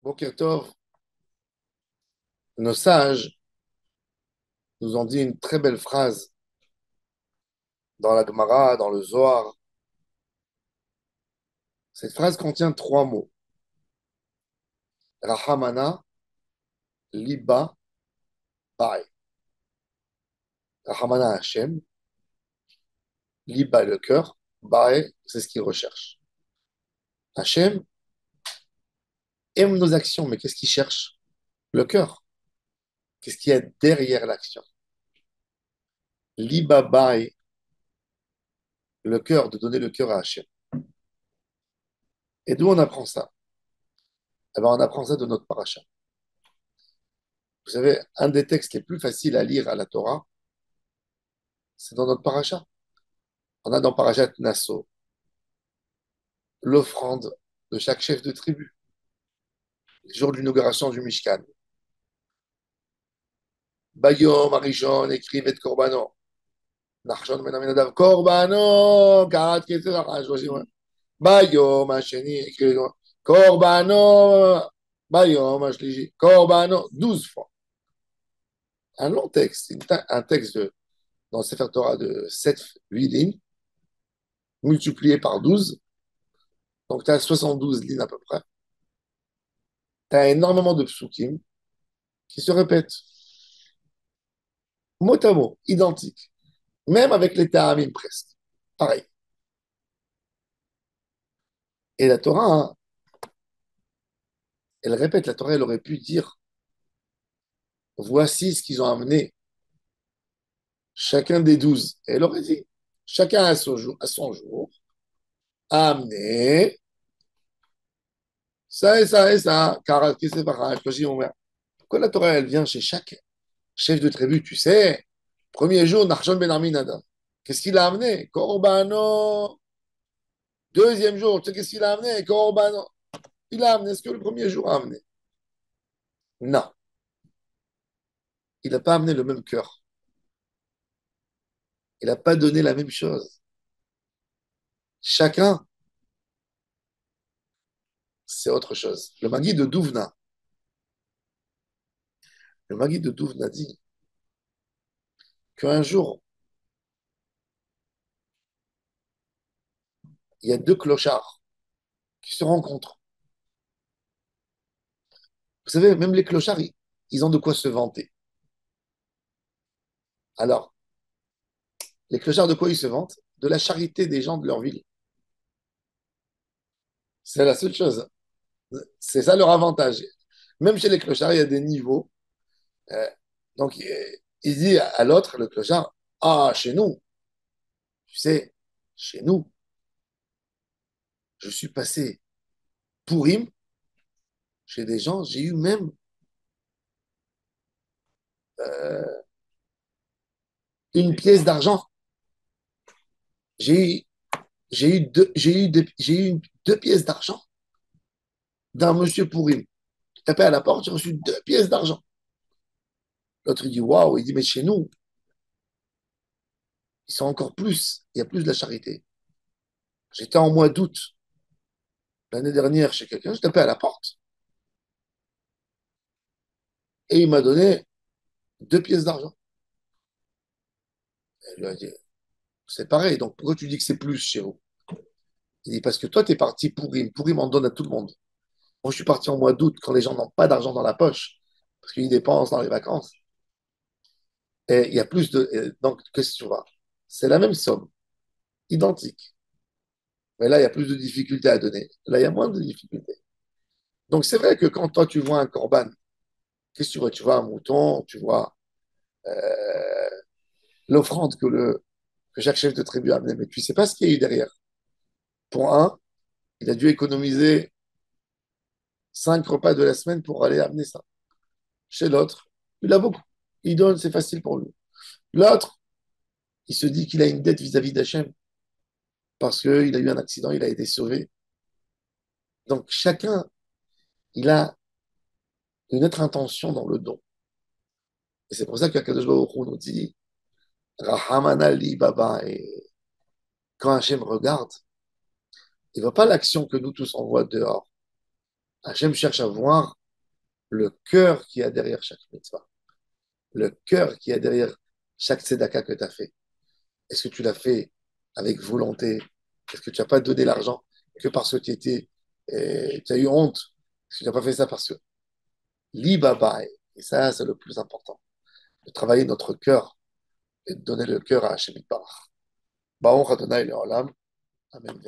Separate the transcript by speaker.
Speaker 1: Boker Tov, nos sages nous ont dit une très belle phrase dans la Gemara, dans le Zohar. Cette phrase contient trois mots. Rahamana, Liba, Bae. Rahamana Hashem, Liba le cœur, Bae, c'est ce qu'il recherche. Hashem aime nos actions, mais qu'est-ce qu'il cherche? Le cœur. Qu'est-ce qu'il y a derrière l'action? Liba, Bae, le cœur, de donner le cœur à Hashem. Et d'où on apprend ça? Eh ben, on apprend ça de notre paracha. Vous savez, un des textes les plus faciles à lire à la Torah, c'est dans notre paracha. On a dans Parashat Nassau l'offrande de chaque chef de tribu, le jour de l'inauguration du Mishkan. Bayom Arishon écrivent et Korbano. Nachshon ben Aminadav Korbano, Karat Keter Achashvashim. Bayom Hasheni écrivent Korbano, Bayom Hashlishi, Korbano, 12 fois. Un long texte, un texte dans le Sefer Torah de 7-8 lignes, multiplié par 12. Donc tu as 72 lignes à peu près. Tu as énormément de psukim qui se répètent, mot à mot, identiques. Même avec les Ta'amim presque. Pareil. Et la Torah, hein, elle répète, la Torah, elle aurait pu dire, voici ce qu'ils ont amené, chacun des 12. Et elle aurait dit, chacun à son jour, a amené ça et ça, car qu'est-ce que c'est pourquoi la Torah, elle vient chez chaque chef de tribu, tu sais, premier jour, Nachshon ben Aminadab. Qu'est-ce qu'il a amené? Korbano. Deuxième jour, tu sais qu'est-ce qu'il a amené? Korbano. Il a amené ce que le premier jour a amené. Non, il n'a pas amené le même cœur. Il n'a pas donné la même chose. Chacun, c'est autre chose. Le Magui de Douvna dit qu'un jour, il y a deux clochards qui se rencontrent. Vous savez, même les clochards, ils ont de quoi se vanter. Alors, les clochards, de quoi ils se vantent? De la charité des gens de leur ville. C'est la seule chose. C'est ça leur avantage. Même chez les clochards, il y a des niveaux. Euh, donc, il dit à l'autre, le clochard, ah, chez nous, tu sais, chez nous, je suis passé Pourim chez des gens, j'ai eu même euh, une pièce d'argent. J'ai eu, j'ai eu deux pièces d'argent d'un monsieur Pourim. J'ai tapé à la porte, j'ai reçu deux pièces d'argent. L'autre, il dit, waouh, il dit, mais chez nous, ils sont encore plus, il y a plus de la charité. J'étais en mois d'août l'année dernière chez quelqu'un, j'ai tapé à la porte et il m'a donné deux pièces d'argent. Et je lui ai dit, c'est pareil, donc pourquoi tu dis que c'est plus chez vous? Il dit, parce que toi, tu es parti Pourim. Pourim en donne à tout le monde. Moi, je suis parti en mois d'août quand les gens n'ont pas d'argent dans la poche, parce qu'ils dépensent dans les vacances. Et il y a plus de. Donc, qu'est-ce que tu vois? C'est la même somme, identique. Mais là, il y a plus de difficultés à donner. Là, il y a moins de difficultés. Donc, c'est vrai que quand toi, tu vois un corban, qu'est-ce que tu vois? Tu vois un mouton, tu vois l'offrande que chaque chef de tribu a amené, mais tu ne sais pas ce qu'il y a eu derrière. Pour un, il a dû économiser 5 repas de la semaine pour aller amener ça. Chez l'autre, il a beaucoup. Il donne, c'est facile pour lui. L'autre, il se dit qu'il a une dette vis-à-vis d'Hachem parce qu'il a eu un accident, il a été sauvé. Donc chacun, il a une autre intention dans le don. Et c'est pour ça qu'Akadosh Baruch Hu nous dit Rahamana li baba. Et quand Hachem regarde, il ne voit pas l'action que nous tous on voit dehors. Hachem cherche à voir le cœur qui y a derrière chaque mitzvah, le cœur qui y a derrière chaque tzedaka que tu as fait. Est-ce que tu l'as fait avec volonté? Est-ce que tu n'as pas donné l'argent que parce que tu as eu honte? Est-ce que tu n'as pas fait ça parce que l'ibaba, et ça, c'est le plus important, de travailler notre cœur et de donner le cœur à Hachem Barach. Baruch Adonai Leolam. Amen.